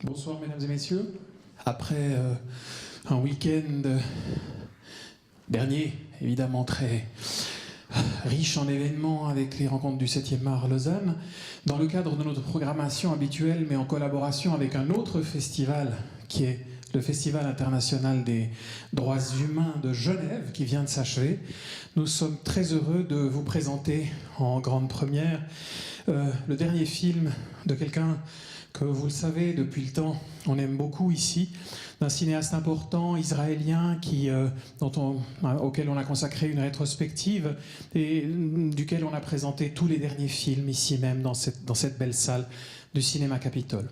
Bonsoir mesdames et messieurs. Après un week-end dernier, évidemment très riche en événements avec les rencontres du 7e art Lausanne, dans le cadre de notre programmation habituelle, mais en collaboration avec un autre festival qui est le Festival international des droits humains de Genève, qui vient de s'achever, nous sommes très heureux de vous présenter en grande première le dernier film de quelqu'un que vous le savez depuis le temps, on aime beaucoup ici, d'un cinéaste important israélien auquel on a consacré une rétrospective et duquel on a présenté tous les derniers films ici même dans cette belle salle du Cinéma Capitole.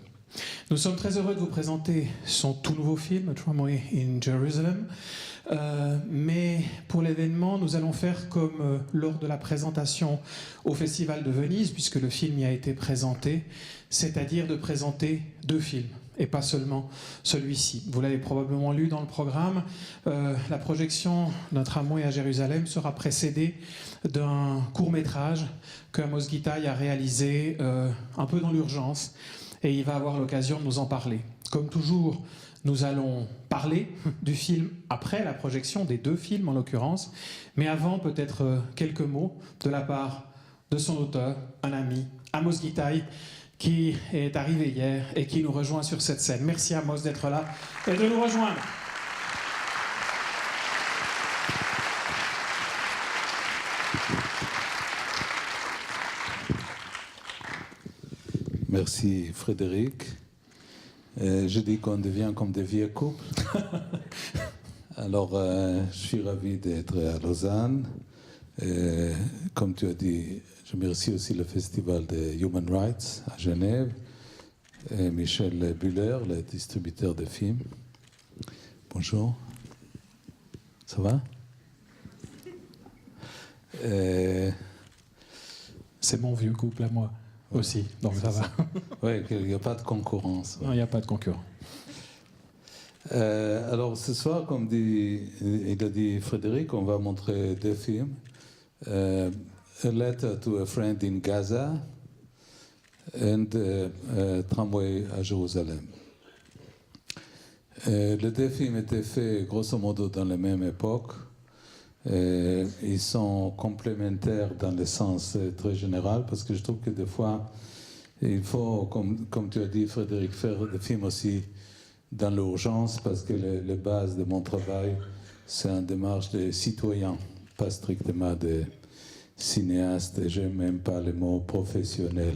Nous sommes très heureux de vous présenter son tout nouveau film, Tramway in Jerusalem. Mais pour l'événement, nous allons faire comme lors de la présentation au Festival de Venise, puisque le film y a été présenté, c'est-à-dire de présenter deux films, et pas seulement celui-ci. Vous l'avez probablement lu dans le programme, la projection d'un tramway à Jérusalem sera précédée d'un court-métrage qu'Amos Gitaï a réalisé un peu dans l'urgence, et il va avoir l'occasion de nous en parler. Comme toujours, nous allons parler du film après la projection, des deux films en l'occurrence, mais avant peut-être quelques mots de la part de son auteur, un ami, Amos Gitaï, qui est arrivé hier et qui nous rejoint sur cette scène. Merci Amos d'être là et de nous rejoindre. Merci Frédéric. Je dis qu'on devient comme des vieux couples. Alors, je suis ravi d'être à Lausanne. Comme tu as dit, je remercie aussi le Festival des Human Rights à Genève. Et Michel Buller, le distributeur de films. Bonjour. Ça va? C'est mon vieux couple à moi. Aussi, donc ça va. Oui, il n'y a pas de concurrence. Non, il n'y a pas de concurrent. Alors ce soir, comme il a dit Frédéric, on va montrer deux films. A Letter to a Friend in Gaza and Tramway à Jérusalem. Les deux films étaient faits grosso modo dans la même époque. Ils sont complémentaires dans le sens très général, parce que je trouve que des fois, il faut, comme tu as dit Frédéric, faire des films aussi dans l'urgence, parce que les bases de mon travail, c'est une démarche de citoyen, pas strictement de cinéaste, et j'aime même pas le mot professionnel.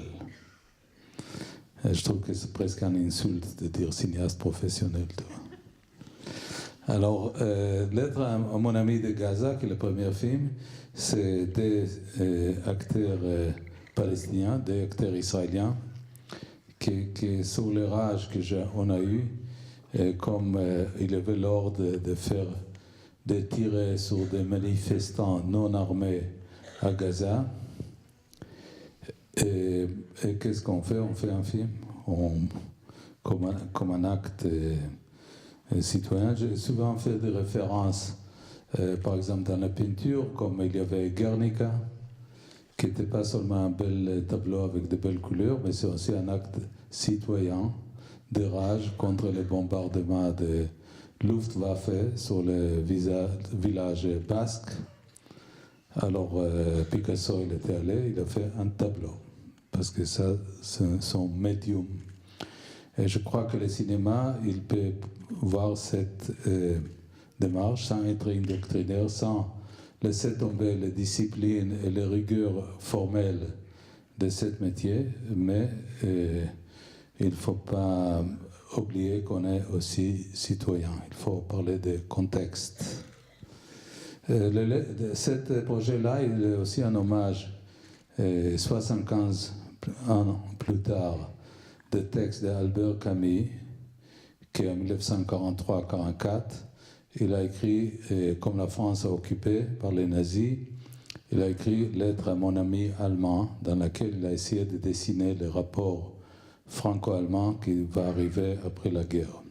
Je trouve que c'est presque une insulte de dire cinéaste professionnel. Alors, Lettre à mon ami de Gaza, qui est le premier film, c'est des acteurs palestiniens, des acteurs israéliens, qui sous le rage qu'on a eu, comme il avait l'ordre de tirer sur des manifestants non armés à Gaza. Et qu'est-ce qu'on fait? On fait un film comme un acte citoyen. J'ai souvent fait des références, par exemple dans la peinture, comme il y avait Guernica, qui n'était pas seulement un bel tableau avec de belles couleurs, mais c'est aussi un acte citoyen de rage contre les bombardements de Luftwaffe sur le village basque. Alors Picasso, il était allé, il a fait un tableau, parce que ça, c'est son médium. Et je crois que le cinéma, il peut voir cette démarche sans être indoctrinaire, sans laisser tomber les disciplines et les rigueurs formelles de ce métier, mais il ne faut pas oublier qu'on est aussi citoyen. Il faut parler de contexte. Ce projet-là, il est aussi un hommage, 75 ans plus tard, des textes d'Albert Camus, qui en 1943-44, il a écrit, comme la France a occupé par les nazis, il a écrit Lettre à mon ami allemand, dans laquelle il a essayé de dessiner le rapport franco-allemand qui va arriver après la guerre.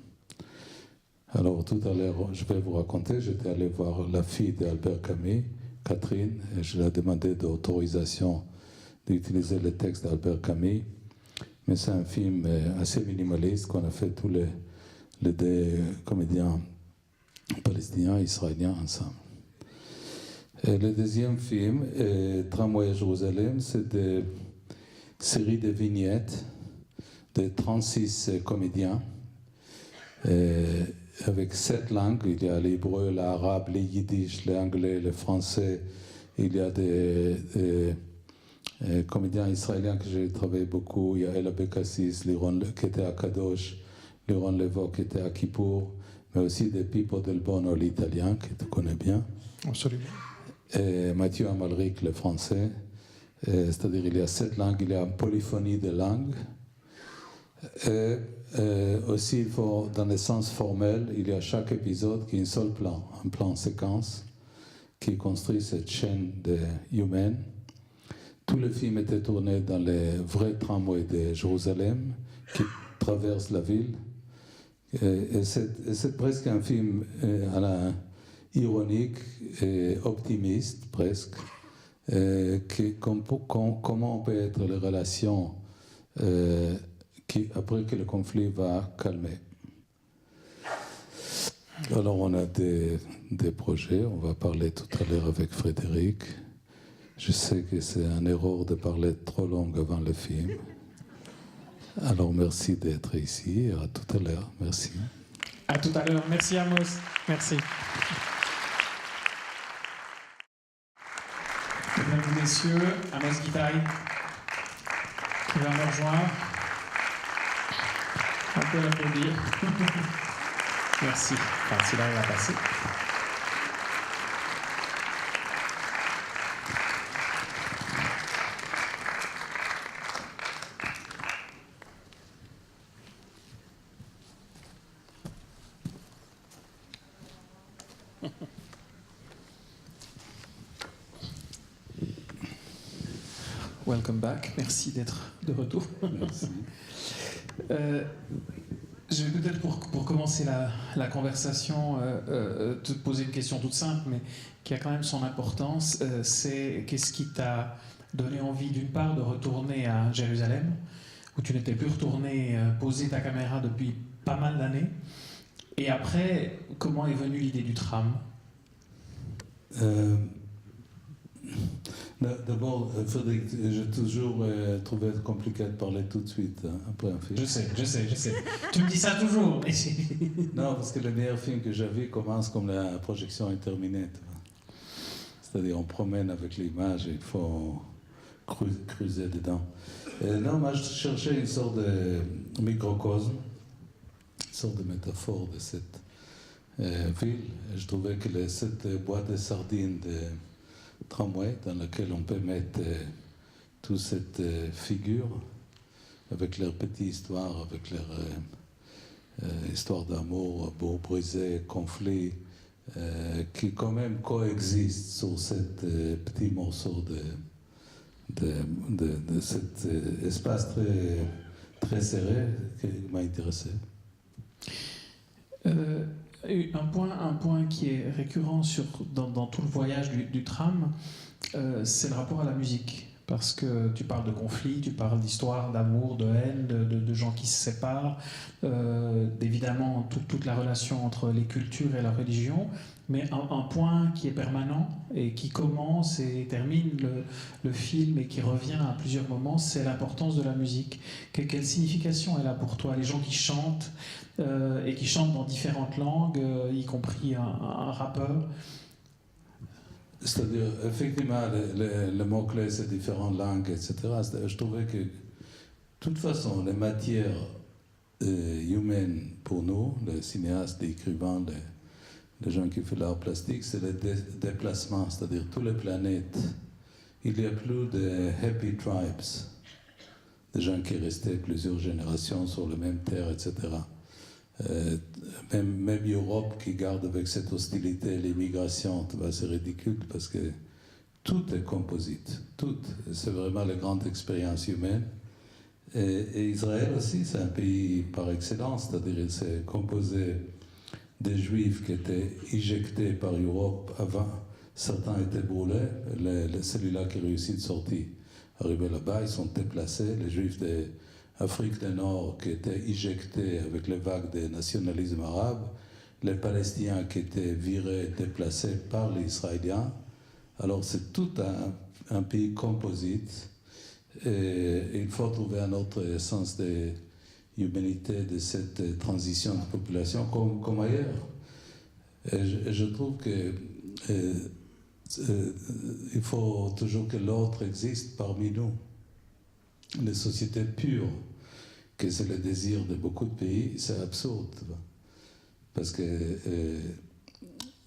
Alors tout à l'heure, je vais vous raconter, j'étais allé voir la fille d'Albert Camus, Catherine, et je lui ai demandé d'autorisation d'utiliser le texte d'Albert Camus. Mais c'est un film assez minimaliste qu'on a fait tous les deux comédiens palestiniens et israéliens ensemble. Et le deuxième film, Tramway à Jérusalem, c'est des séries de vignettes de 36 comédiens avec 7 langues. Il y a l'hébreu, l'arabe, le yiddish, l'anglais, le français. Il y a des comédiens israéliens que j'ai travaillé beaucoup. Il y a Ella Bekassis, Liron qui était à Kadosh, Liron Levo qui était à Kippour, mais aussi des Pippo del Bono, l'italien, que tu connais bien. Absolument. Et Mathieu Amalric, le français. C'est-à-dire il y a 7 langues, il y a une polyphonie de langues. Et aussi, il faut, dans le sens formel, il y a chaque épisode qui est un seul plan, un plan séquence, qui construit cette chaîne humaine. Tout le film était tourné dans les vrais tramways de Jérusalem qui traversent la ville. Et c'est presque un film ironique et optimiste, presque. Comment peut être les relations après que le conflit va calmer. Alors on a des projets, on va parler tout à l'heure avec Frédéric. Je sais que c'est une erreur de parler trop long avant le film. Alors merci d'être ici, à tout à l'heure, merci. À tout à l'heure, merci Amos, merci. Mesdames et messieurs, Amos Gitaï, qui va me rejoindre. On peut l'applaudir. Merci. Enfin, s'il arrive à passer. Welcome back. Merci d'être de retour. Merci. Je vais peut-être pour commencer la conversation te poser une question toute simple, mais qui a quand même son importance. C'est qu'est-ce qui t'a donné envie d'une part de retourner à Jérusalem, où tu n'étais plus retourné poser ta caméra depuis pas mal d'années, et après, comment est venue l'idée du tram? D'abord, Frédéric, j'ai toujours trouvé compliqué de parler tout de suite après un film. Je sais. Tu me dis ça toujours. Mais non, parce que le meilleur film que j'ai vu commence comme la projection est terminée. C'est-à-dire, on promène avec l'image et il faut creuser dedans. Non, moi, je cherchais une sorte de microcosme, une sorte de métaphore de cette ville. Et je trouvais que cette boîte de sardines de tramway dans laquelle on peut mettre toute cette figure avec leurs petites histoires, avec leurs histoires d'amour, beau, brisé, conflit, qui quand même coexistent sur cet petit morceau de cet espace très serré qui m'a intéressé. Un point qui est récurrent dans tout le voyage du tram, c'est le rapport à la musique. Parce que tu parles de conflit, tu parles d'histoire, d'amour, de haine, de gens qui se séparent, évidemment toute la relation entre les cultures et la religion, mais un point qui est permanent et qui commence et termine le film et qui revient à plusieurs moments, c'est l'importance de la musique. Quelle signification elle a pour toi? Les gens qui chantent et qui chantent dans différentes langues, y compris un rappeur. C'est-à-dire, effectivement, le mot-clé, c'est différentes langues, etc. Je trouvais que, de toute façon, les matières humaines pour nous, les cinéastes, les écrivains, les gens qui font l'art plastique, c'est le déplacement, c'est-à-dire toutes les planètes. Il n'y a plus de happy tribes, des gens qui restaient plusieurs générations sur la même terre, etc. Même Europe qui garde avec cette hostilité l'immigration, c'est ridicule parce que tout est composite, tout. C'est vraiment la grande expérience humaine. Et Israël aussi, c'est un pays par excellence, c'est-à-dire il s'est composé des Juifs qui étaient éjectés par l'Europe avant. Certains étaient brûlés, celui-là qui réussit de sortir, arrivé là-bas, ils sont déplacés, les Juifs de Afrique du Nord qui était éjectée avec les vagues de nationalisme arabe, les Palestiniens qui étaient virés, déplacés par les Israéliens. Alors c'est tout un pays composite et il faut trouver un autre sens de l'humanité de cette transition de population comme ailleurs. Et je trouve que il faut toujours que l'autre existe parmi nous. Les sociétés pures, que c'est le désir de beaucoup de pays, c'est absurde. Parce que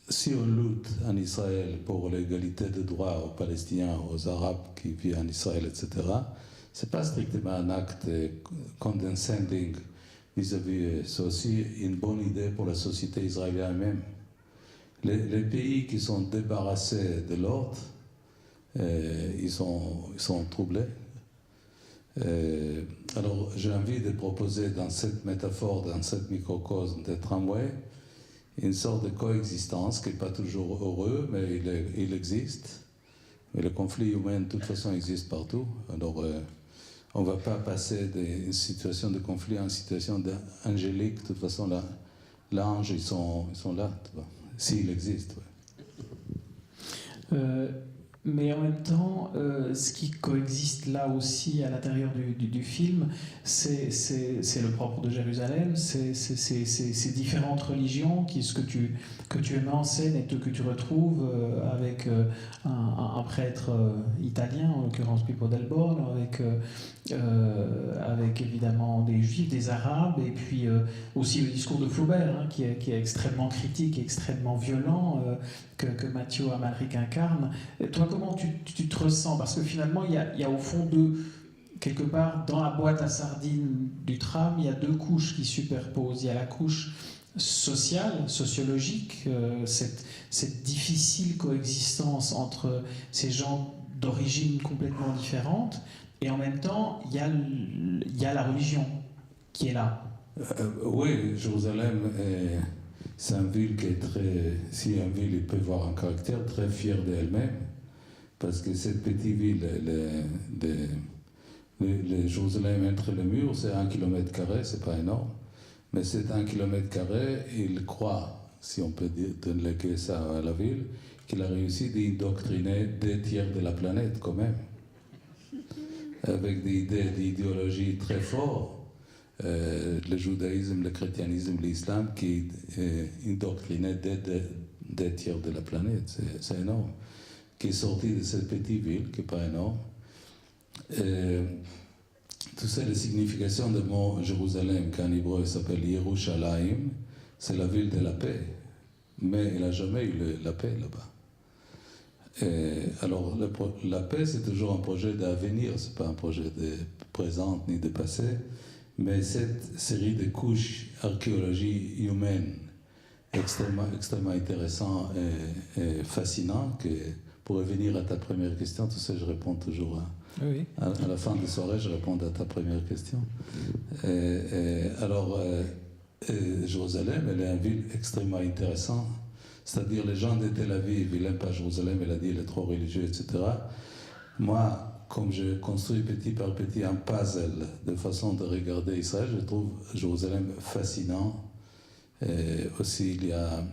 si on lutte en Israël pour l'égalité de droits aux Palestiniens, aux Arabes qui vivent en Israël, etc., ce n'est pas strictement un acte condescending vis-à-vis, c'est aussi une bonne idée pour la société israélienne même. Les pays qui sont débarrassés de l'autre, ils sont troublés. Alors j'ai envie de proposer dans cette métaphore, dans cette microcosme des tramways, une sorte de coexistence qui n'est pas toujours heureux, mais il existe. Mais le conflit humain, de toute façon, existe partout. Alors on ne va pas passer d'une situation de conflit à une situation angélique. De toute façon, l'ange, ils sont là, s'il existe. Ouais. Mais en même temps, ce qui coexiste là aussi à l'intérieur du film, c'est le propre de Jérusalem, c'est ces différentes religions, ce que tu mets en scène et que tu retrouves avec un prêtre italien, en l'occurrence Pippo del Borno, avec évidemment des juifs, des arabes, et puis aussi le discours de Flaubert, qui est extrêmement critique, extrêmement violent, que Mathieu Amalric incarne. Et toi, comment tu te ressens? Parce que finalement, il y a au fond quelque part, dans la boîte à sardines du tram, il y a deux couches qui superposent. Il y a la couche sociale, sociologique, cette difficile coexistence entre ces gens d'origine complètement différentes, et en même temps, il y a la religion qui est là. Oui, Jérusalem c'est une ville qui est très... Si une ville il peut avoir un caractère très fier d'elle-même, parce que cette petite ville, le Jérusalem entre les murs, c'est 1 km², c'est pas énorme, mais c'est 1 km², il croit, si on peut léguer ça à la ville, qu'il a réussi d'indoctriner 2/3 de la planète quand même, avec des idées d'idéologie très fortes. Le judaïsme, le christianisme, l'islam qui indoctrinait 2/3 de la planète, c'est énorme, qui est sorti de cette petite ville, qui n'est pas énorme. Tout ça, la signification du mot Jérusalem, qu'en hébreu s'appelle Yerushalayim, c'est la ville de la paix, mais il n'a jamais eu la paix là-bas. Alors, la paix, c'est toujours un projet d'avenir, ce n'est pas un projet de présent ni de passé. Mais cette série de couches archéologie humaine extrêmement intéressant et fascinant, que pour revenir à ta première question, tu sais, je réponds toujours oui. À la fin de la soirée, je réponds à ta première question. Alors, Jérusalem, elle est une ville extrêmement intéressante. C'est-à-dire, les gens de Tel Aviv, ils n'aiment pas Jérusalem, elle a dit, il est trop religieux, etc. Moi, comme je construis petit par petit un puzzle de façon de regarder Israël, je trouve Jérusalem fascinant. Et aussi, il y a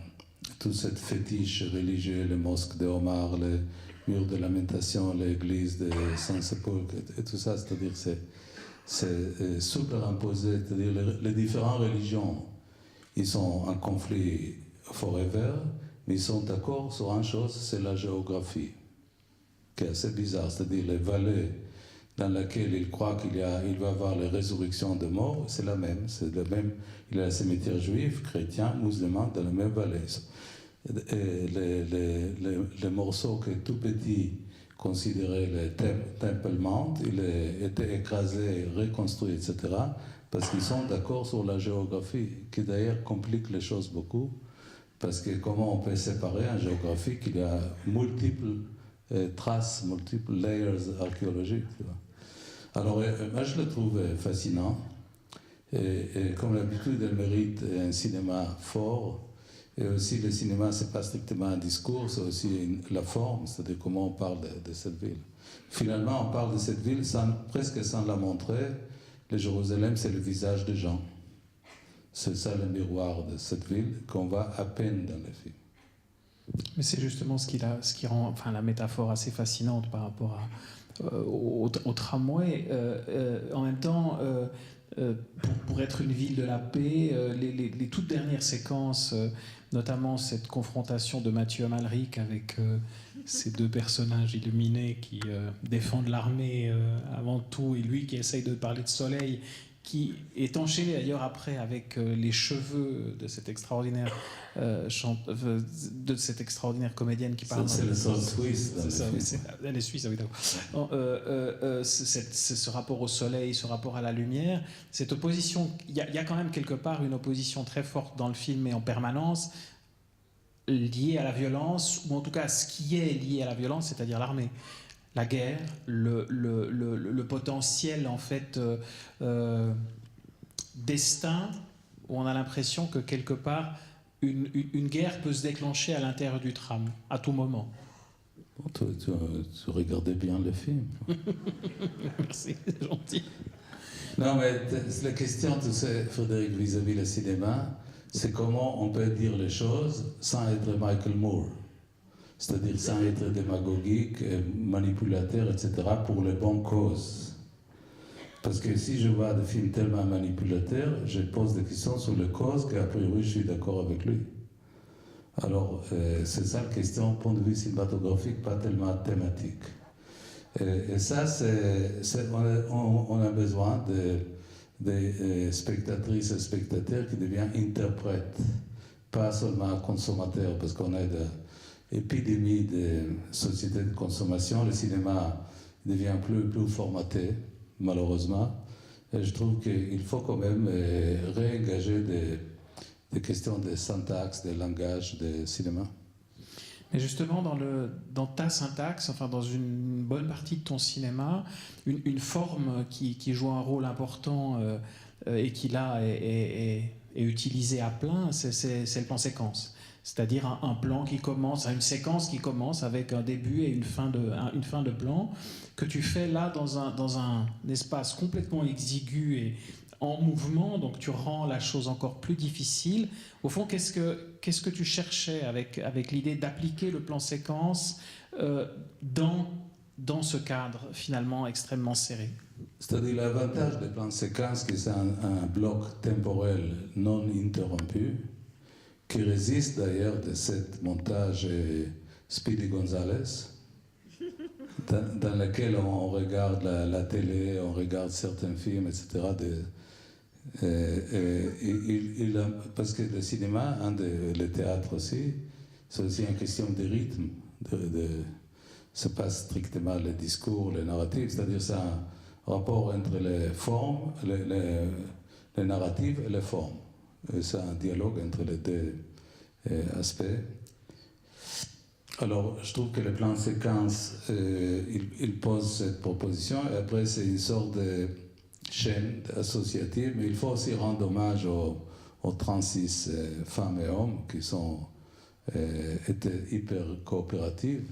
toute cette fétiche religieuse, les mosques de Omar, les murs de lamentation, l'église de Saint-Sépulcre, et tout ça, c'est-à-dire c'est superimposé, c'est-à-dire les différentes religions, ils sont en conflit forever, mais ils sont d'accord sur une chose, c'est la géographie, qui est assez bizarre, c'est-à-dire les vallées dans lesquelles ils croient il va y avoir la résurrection de morts, c'est la même, il y a le cimetière juif, chrétien, musulman, dans la même vallée. Et les morceaux qui tout petits considéraient le Temple Mount, il a été écrasé, reconstruit, etc., parce qu'ils sont d'accord sur la géographie, qui d'ailleurs complique les choses beaucoup, parce que comment on peut séparer en géographie qu'il y a multiples traces, multiples layers archéologiques. Tu vois. Alors, moi, je le trouve fascinant. Et comme d'habitude, elle mérite un cinéma fort. Et aussi, le cinéma, ce n'est pas strictement un discours, c'est aussi la forme, c'est-à-dire comment on parle de cette ville. Finalement, on parle de cette ville presque sans la montrer, Le Jérusalem, c'est le visage des gens. C'est ça le miroir de cette ville qu'on voit à peine dans le film. Mais c'est justement ce qui rend enfin, la métaphore assez fascinante par rapport au tramway. En même temps, pour être une ville de la paix, les toutes dernières séquences, notamment cette confrontation de Mathieu Amalric avec ces deux personnages illuminés qui défendent l'armée avant tout, et lui qui essaye de parler de soleil, qui est enchaîné d'ailleurs après avec les cheveux de cette extraordinaire comédienne qui parle. C'est le son suisse. Elle est suisse, oui, d'accord. Ce rapport au soleil, ce rapport à la lumière, cette opposition, il y a quand même quelque part une opposition très forte dans le film et en permanence liée à la violence, ou en tout cas ce qui est lié à la violence, c'est-à-dire l'armée. La guerre, le potentiel en fait destin, où on a l'impression que quelque part une guerre peut se déclencher à l'intérieur du tram à tout moment. Bon, tu regardais bien le film. Merci, c'est gentil. Non, mais la question, tu sais, Frédéric, vis-à-vis le cinéma, c'est comment on peut dire les choses sans être Michael Moore. C'est-à-dire sans être démagogique, manipulateur, etc., pour les bonnes causes. Parce que si je vois des films tellement manipulateurs, je pose des questions sur les causes qu'a priori je suis d'accord avec lui. Alors, c'est ça la question, point de vue cinématographique, pas tellement thématique. Et ça, on a besoin de spectatrices et spectateurs qui deviennent interprètes, pas seulement consommateurs, parce qu'on est épidémie de sociétés de consommation, le cinéma devient plus formaté, malheureusement. Et je trouve qu'il faut quand même réengager des questions de syntaxe, de langage, de cinéma. Mais justement, dans ta syntaxe, enfin dans une bonne partie de ton cinéma, une forme qui joue un rôle important et qui là est utilisée à plein, c'est le plan séquence. C'est-à-dire un plan qui commence, une séquence qui commence avec un début et une fin de plan, que tu fais là dans un espace complètement exigu et en mouvement, donc tu rends la chose encore plus difficile. Au fond, qu'est-ce que tu cherchais avec l'idée d'appliquer le plan séquence dans ce cadre finalement extrêmement serré? C'est-à-dire l'avantage des plans séquences, que c'est un bloc temporel non interrompu, qui résiste d'ailleurs de ce montage Speedy Gonzales, dans lequel on regarde la télé, on regarde certains films, etc. Parce que le cinéma, le théâtre aussi, c'est aussi une question de rythme. C'est pas strictement le discours, le narratif, c'est-à-dire c'est un rapport entre les formes, les narratifs et les formes. C'est un dialogue entre les deux aspects. Alors, je trouve que le plan séquence, il pose cette proposition, et après, c'est une sorte de chaîne associative, mais il faut aussi rendre hommage aux 36 femmes et hommes qui étaient hyper coopératifs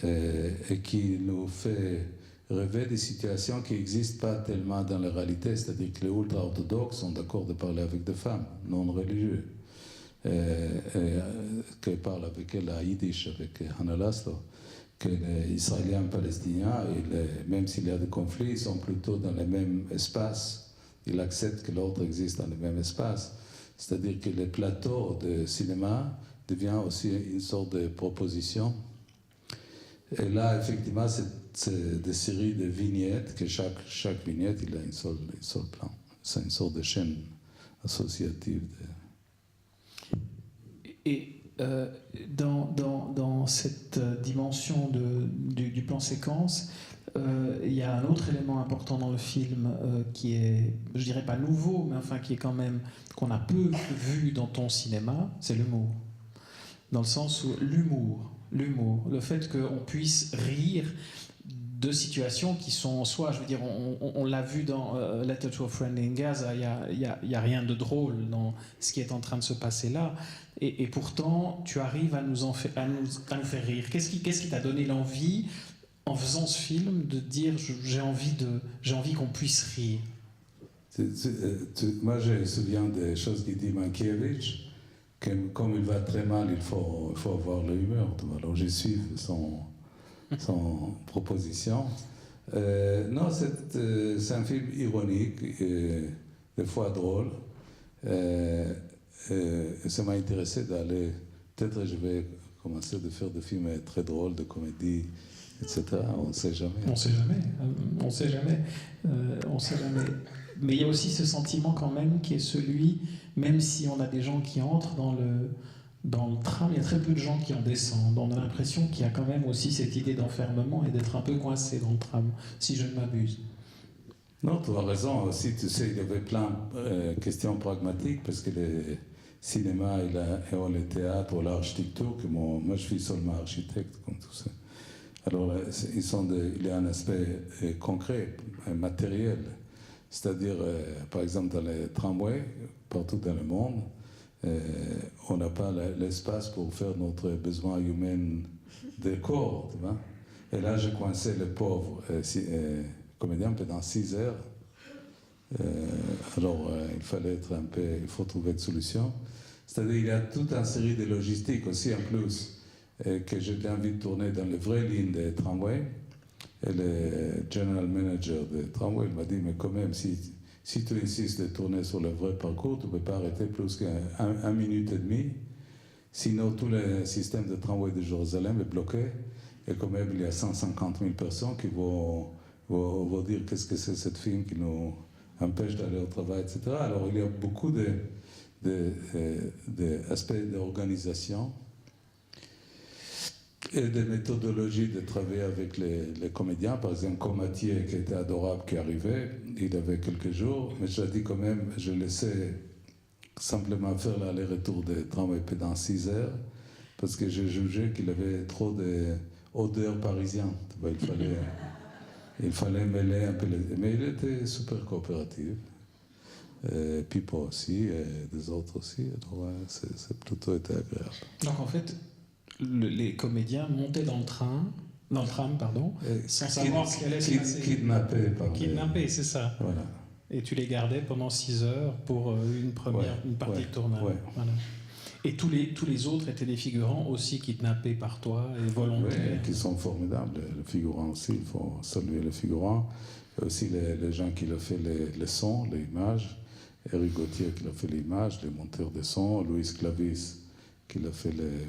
et qui nous fait rêver des situations qui n'existent pas tellement dans la réalité, c'est-à-dire que les ultra-orthodoxes sont d'accord de parler avec des femmes non religieuses, qui parlent avec elles à Yiddish, avec Hannah Laszlo, que les Israéliens palestiniens, même s'il y a des conflits, ils sont plutôt dans le même espace. Ils acceptent que l'autre existe dans le même espace. C'est-à-dire que le plateau de cinéma devient aussi une sorte de proposition. Et là, effectivement, c'est des séries de vignettes, que chaque vignette, il a une seule plan. C'est une sorte de chaîne associative. Et dans cette dimension du plan séquence, il y a un autre élément important dans le film qui est, je dirais pas nouveau, mais enfin qui est quand même, qu'on a peu vu dans ton cinéma, c'est l'humour. Dans le sens où l'humour, le fait qu'on puisse rire de situations qui sont en soi, je veux dire, on l'a vu dans Letter to a Friend in Gaza, il y a rien de drôle dans ce qui est en train de se passer là, et pourtant tu arrives à nous faire rire. Qu'est-ce qui t'a donné l'envie, en faisant ce film, de dire j'ai envie qu'on puisse rire? Moi, je me souviens des choses qu'il dit Mankiewicz, que comme il va très mal, il faut avoir l'humeur. Alors, je suis son proposition. Non, c'est un film ironique, des fois drôle. Ça m'a intéressé d'aller. Peut-être je vais commencer de faire des films très drôles, de comédie, etc. On ne sait jamais. On ne sait jamais. On ne sait jamais. On sait jamais. Mais il y a aussi ce sentiment quand même qui est celui, même si on a des gens qui entrent dans le tram, il y a très peu de gens qui en descendent. On a l'impression qu'il y a quand même aussi cette idée d'enfermement et d'être un peu coincé dans le tram, si je ne m'abuse. Non, tu as raison aussi. Tu sais, il y avait plein de questions pragmatiques parce que le cinéma et le théâtre ou l'architecture, moi je suis seulement architecte, comme tout ça. Alors, il y a un aspect concret, matériel. C'est-à-dire, par exemple, dans les tramways, partout dans le monde, on n'a pas l'espace pour faire notre besoin humain de corps, tu vois. Et là, j'ai coincé le pauvre comédien pendant 6 heures. Alors, il faut trouver une solution. C'est-à-dire, il y a toute une série de logistiques aussi en plus que j'ai envie de tourner dans les vraies lignes des tramways. Et le general manager des tramways m'a dit, mais quand même, si tu insistes de tourner sur le vrai parcours, tu ne peux pas arrêter plus qu'une minute et demie. Sinon, tout le système de tramway de Jérusalem est bloqué. Et quand même, il y a 150 000 personnes qui vont dire qu'est-ce que c'est cette film qui nous empêche d'aller au travail, etc. Alors, il y a beaucoup d'aspects d'organisation et de méthodologies de travailler avec les comédiens. Par exemple, Comatier, qui était adorable, qui arrivait, il avait quelques jours, mais je l'ai dit quand même, je laissais simplement faire l'aller-retour des tramways pendant 6 heures, parce que j'ai jugé qu'il avait trop d'odeurs parisiennes. Il fallait mêler un peu mais il était super coopératif. Pipo aussi, et des autres aussi. Donc, c'est plutôt été agréable. Donc en fait, les comédiens montaient dans le tram, sans savoir ce qui allait se passer. Kidnappés, c'est ça. Voilà. Et tu les gardais pendant 6 heures pour une partie de tournage. Ouais. Voilà. Et tous les autres étaient des figurants aussi kidnappés par toi et volontaires. Oui, qui sont formidables. Les figurants aussi, il faut saluer les figurants. Et aussi les gens qui ont fait les sons, les images. Eric Gauthier qui a fait les images, les monteurs de sons. Louis Clavis qui a fait les...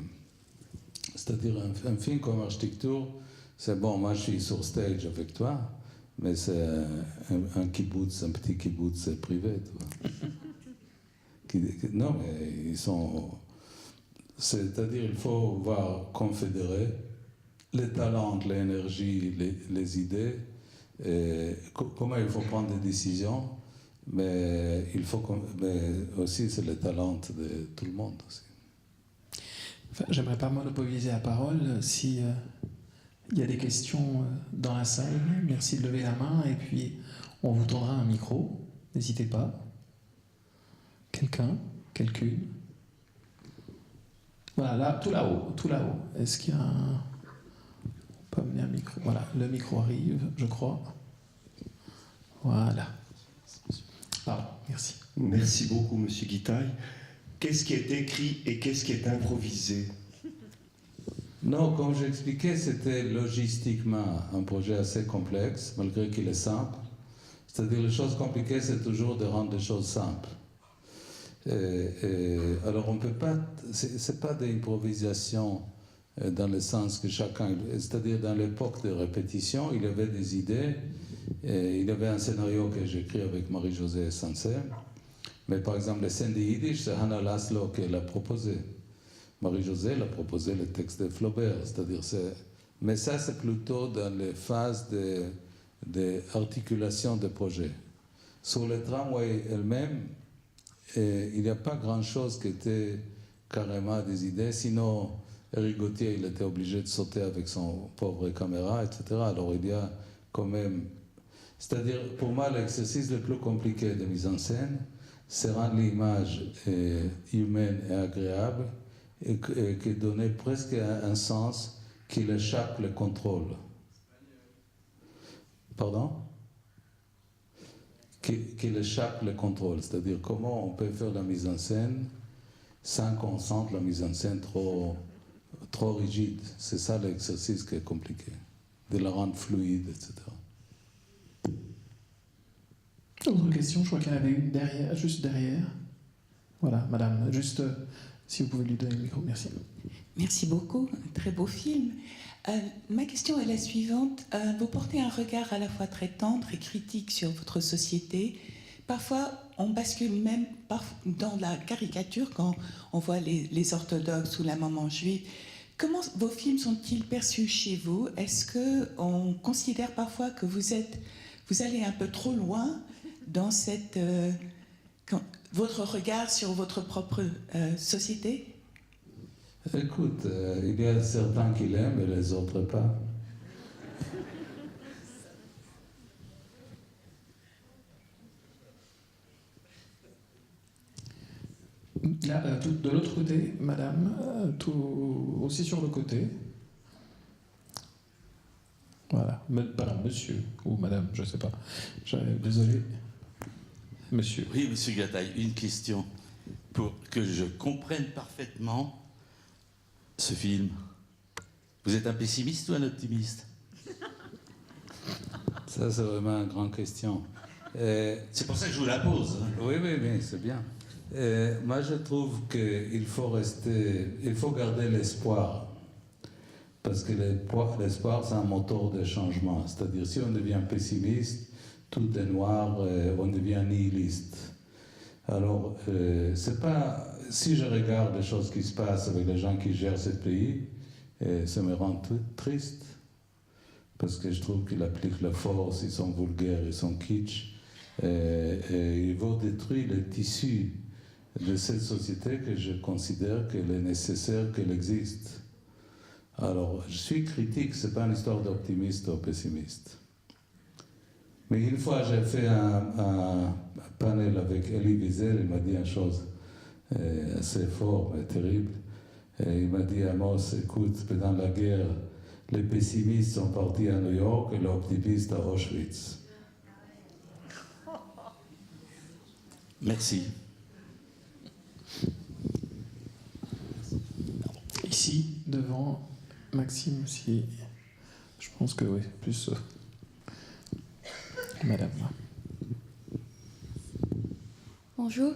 C'est-à-dire un film comme architecture, c'est bon, moi je suis sur stage avec toi, mais c'est un kibbutz, un petit kibbutz privé, tu vois. Non, mais ils sont... C'est-à-dire il faut voir confédérer les talents, l'énergie, les idées, et comment il faut prendre des décisions, mais aussi c'est le talent de tout le monde aussi. Enfin, j'aimerais pas monopoliser la parole. Si il y a des questions dans la salle, merci de lever la main et puis on vous tendra un micro. N'hésitez pas. Quelqu'un, quelqu'une. Voilà, là, tout là-haut. Est-ce qu'il y a un... On peut amener un micro. Voilà, le micro arrive, je crois. Voilà. Pardon, merci. Merci beaucoup, Monsieur Guitaille. Qu'est-ce qui est écrit et qu'est-ce qui est improvisé? Non, comme j'expliquais, c'était logistiquement un projet assez complexe, malgré qu'il est simple. C'est-à-dire, les choses compliquées, c'est toujours de rendre les choses simples. Alors, on peut pas... C'est pas des improvisations dans le sens que chacun... C'est-à-dire, dans l'époque de répétition, il y avait des idées. Il y avait un scénario que j'ai écrit avec Marie-Josée Sansem. Mais par exemple, les scènes de Yiddish, c'est Hannah Laszlo qui l'a proposé. Marie-Josée l'a proposé le texte de Flaubert. C'est-à-dire, mais ça, c'est plutôt dans les phases d'articulation de projet. Sur le tramway elle-même, il n'y a pas grand-chose qui était carrément des idées. Sinon, Eric Gauthier, il était obligé de sauter avec son pauvre caméra, etc. Alors, il y a quand même... C'est-à-dire, pour moi, l'exercice le plus compliqué de mise en scène, c'est rendre l'image humaine et agréable et qui donnait presque un sens qui échappe le contrôle. Pardon? qu'il échappe le contrôle. C'est-à-dire comment on peut faire la mise en scène sans qu'on sente la mise en scène trop rigide. C'est ça l'exercice qui est compliqué, de la rendre fluide, etc. Autre question, je crois qu'il y en avait une derrière, juste derrière. Voilà, madame, juste si vous pouvez lui donner le micro, merci. Merci beaucoup, un très beau film. Ma question est la suivante. Vous portez un regard à la fois très tendre et critique sur votre société. Parfois, on bascule même dans la caricature quand on voit les orthodoxes ou la maman juive. Comment vos films sont-ils perçus chez vous? Est-ce qu'on considère parfois que vous allez un peu trop loin dans votre regard sur votre propre société? Écoute, il y a certains qui l'aiment et les autres pas. Là, de l'autre côté, madame, aussi sur le côté. Voilà, pardon, monsieur ou madame, je ne sais pas. Désolé. Monsieur. Oui, monsieur Gataille, une question pour que je comprenne parfaitement ce film. Vous êtes un pessimiste ou un optimiste? Ça, c'est vraiment une grande question. C'est pour ça que je vous la pose. Oui, c'est bien. Moi, je trouve qu'il faut garder l'espoir. Parce que l'espoir, c'est un moteur de changement. C'est-à-dire, si on devient pessimiste, tout est noir, on devient nihiliste. Alors, c'est pas... Si je regarde les choses qui se passent avec les gens qui gèrent ce pays, ça me rend tout triste. Parce que je trouve qu'ils appliquent la force, ils sont vulgaires, ils sont kitsch. Et ils vont détruire le tissu de cette société que je considère qu'elle est nécessaire qu'elle existe. Alors, je suis critique, c'est pas une histoire d'optimiste ou pessimiste. Mais une fois, j'ai fait un panel avec Elie Wiesel, il m'a dit une chose assez forte mais terrible. Et il m'a dit, Amos, écoute, pendant la guerre, les pessimistes sont partis à New York et les optimistes à Auschwitz. Merci. Ici, devant Maxime, si... Je pense que oui, plus... Madame. Bonjour.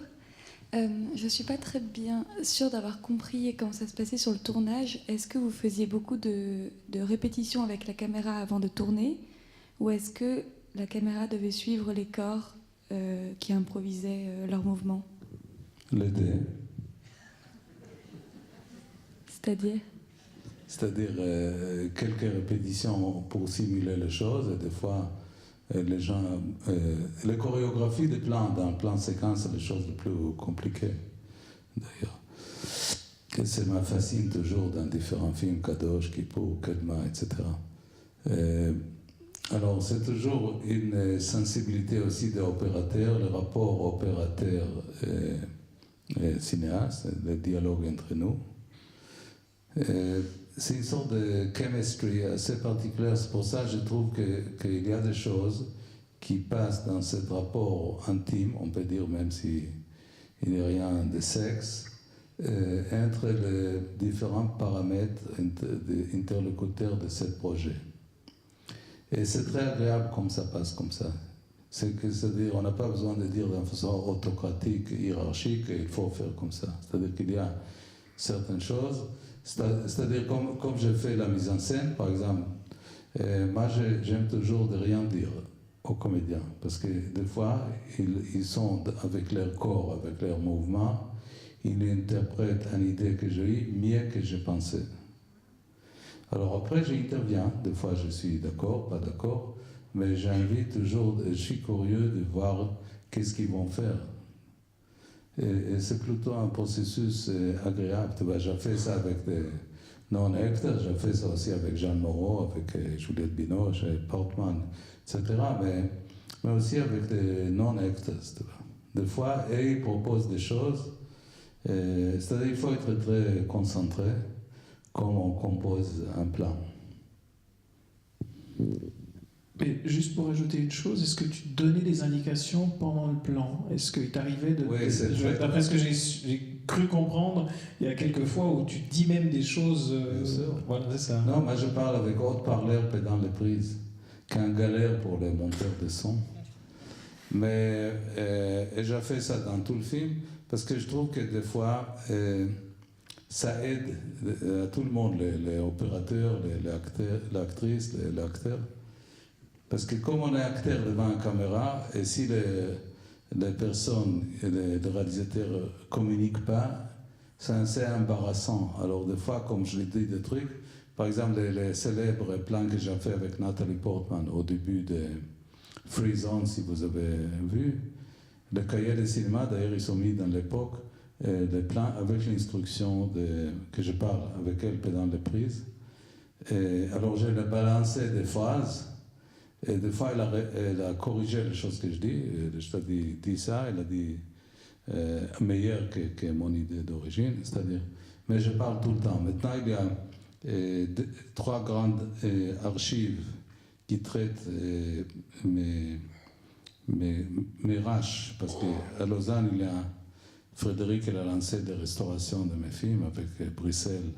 Je ne suis pas très bien sûre d'avoir compris comment ça se passait sur le tournage. Est-ce que vous faisiez beaucoup de répétitions avec la caméra avant de tourner? Ou est-ce que la caméra devait suivre les corps qui improvisaient leurs mouvements? Les deux. C'est-à-dire? C'est-à-dire quelques répétitions pour simuler les choses, et des fois les gens... les chorégraphies des plans, dans le plan séquence, c'est les choses les plus compliquées, d'ailleurs. Que ça me fascine toujours dans différents films, Kadosh, Kippour, Kedma, etc. Alors, c'est toujours une sensibilité aussi des opérateurs, le rapport opérateur et cinéaste, le dialogue entre nous. C'est une sorte de chemistry assez particulière. C'est pour ça que je trouve qu'il y a des choses qui passent dans ce rapport intime, on peut dire, même s'il n'y a rien de sexe, entre les différents paramètres interlocuteurs de ce projet. Et c'est très agréable comme ça passe comme ça. C'est-à-dire, on n'a pas besoin de dire d'une façon autocratique, hiérarchique, il faut faire comme ça. C'est-à-dire qu'il y a certaines choses. C'est-à-dire, comme je fais la mise en scène, par exemple, moi j'aime toujours de rien dire aux comédiens, parce que des fois, ils sont avec leur corps, avec leurs mouvements, ils interprètent une idée que j'ai eue mieux que je pensais. Alors après, j'interviens, des fois je suis d'accord, pas d'accord, mais j'invite toujours, je suis curieux de voir qu'est-ce qu'ils vont faire. Et c'est plutôt un processus agréable. J'ai fait ça avec des non-acteurs, j'ai fait ça aussi avec Jeanne Moreau, avec Juliette Binoche, Portman, etc. Mais aussi avec des non-acteurs. Des fois, ils proposent des choses, c'est-à-dire qu'il faut être très concentré quand on compose un plan. Mais juste pour ajouter une chose, est-ce que tu donnais des indications pendant le plan? Est-ce qu'il t'arrivait de... Oui, c'est vrai. D'après ce que j'ai cru comprendre, il y a quelques fois où tu dis même des choses... Bien sûr. Voilà, c'est ça. Non, moi je parle avec haut-parleur pendant les prises, qu'un galère pour les monteurs de son. Mais et j'ai fait ça dans tout le film, parce que je trouve que des fois, ça aide à tout le monde, les opérateurs, l'actrice, l'acteur. Parce que comme on est acteur devant une caméra, et si les personnes, les réalisateurs ne communiquent pas, c'est assez embarrassant. Alors des fois, comme je l'ai dit, des trucs, par exemple les célèbres plans que j'ai fait avec Nathalie Portman au début de Free Zone, si vous avez vu, le cahier de cinéma, d'ailleurs ils sont mis dans l'époque, des plans avec l'instruction que je parle avec elle pendant les prises. Et alors j'ai balancé des phrases. Et des fois, elle a corrigé les choses que je dis. Je t'ai dit ça, elle a dit meilleur que mon idée d'origine. C'est-à-dire, mais je parle tout le temps. Maintenant, il y a 3 grandes archives qui traitent mes râches. Parce qu'à Lausanne, il y a Frédéric, elle a lancé des restaurations de mes films avec Bruxelles,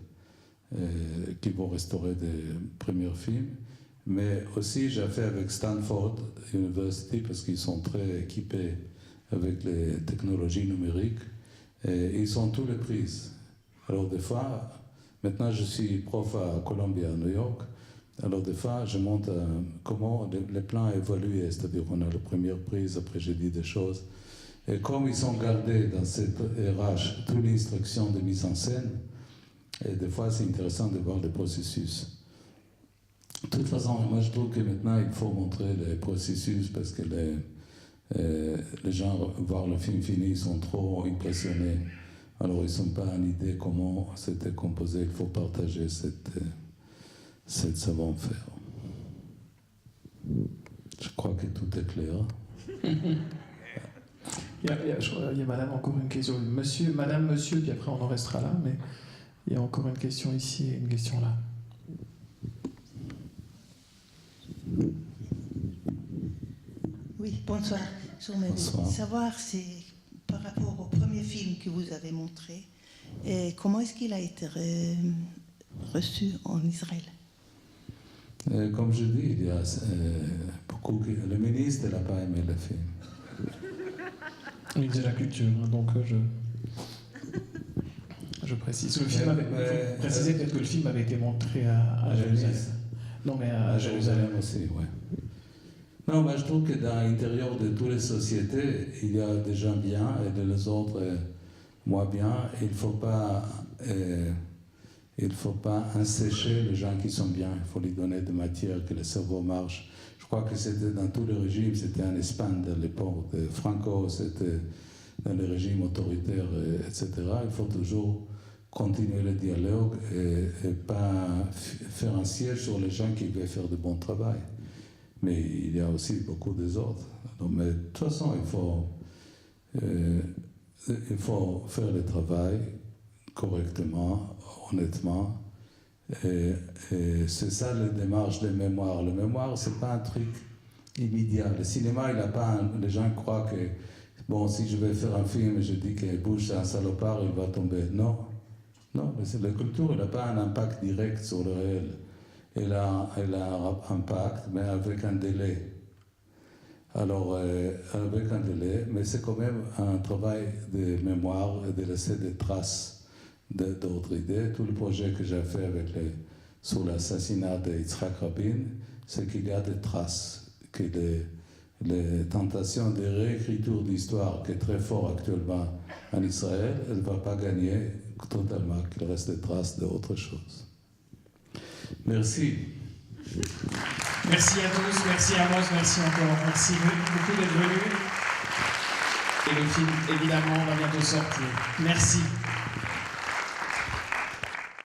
qui vont restaurer des premiers films. Mais aussi, j'ai fait avec Stanford University parce qu'ils sont très équipés avec les technologies numériques et ils ont tous les prix. Alors des fois, maintenant je suis prof à Columbia, à New York, alors des fois je montre comment les plans évoluent, c'est-à-dire on a la première prise, après j'ai dit des choses. Et comme ils sont gardés dans cette RH, toute l'instruction de mise en scène, et des fois c'est intéressant de voir le processus. De toute façon, moi je trouve que maintenant il faut montrer les processus parce que les gens, voir le film fini, ils sont trop impressionnés. Alors ils n'ont pas une idée comment c'était composé. Il faut partager cette savoir-faire. Je crois que tout est clair. Il y a madame encore une question. Monsieur, madame, monsieur, puis après on en restera là, mais il y a encore une question ici et une question là. Oui, bonsoir. J'aimerais savoir, c'est par rapport au premier film que vous avez montré, et comment est-ce qu'il a été reçu en Israël? Comme je dis, il y a beaucoup. Le ministre n'a pas aimé le film. Oui, c'est la culture, hein, donc je précise. Le film il faut préciser peut-être que le film avait été montré à Jérusalem. Non, mais à Jérusalem aussi, oui. Non, mais je trouve que dans l'intérieur de toutes les sociétés, il y a des gens bien et des autres moins bien. Il ne faut pas assécher les gens qui sont bien. Il faut lui donner de matière, que le cerveau marche. Je crois que c'était dans tous les régimes, c'était en Espagne de l'époque de Franco, c'était dans les régimes autoritaires, etc. Il faut toujours continuer le dialogue et pas faire un siège sur les gens qui veulent faire de bon travail. Mais il y a aussi beaucoup des autres. Mais de toute façon, il faut faire le travail correctement, honnêtement. Et c'est ça la démarche de mémoire. Le mémoire, c'est pas un truc immédiat. Le cinéma, il n'a pas. Les gens croient que, bon, si je vais faire un film et je dis que Bush est un salopard, il va tomber. Non. Non, la culture, elle n'a pas un impact direct sur le réel. Elle a un impact, mais avec un délai. Alors, avec un délai, mais c'est quand même un travail de mémoire et de laisser des traces d'autres idées. Tout le projet que j'ai fait sur l'assassinat de Yitzhak Rabin, c'est qu'il y a des traces, que les tentations de réécriture d'histoire qui est très fort actuellement en Israël, elle ne va pas gagner totalement, qu'il reste des traces d'autres choses. Merci. Merci à tous, merci à Amos, merci encore, merci beaucoup d'être venus. Et le film, évidemment, va bientôt sortir. Merci.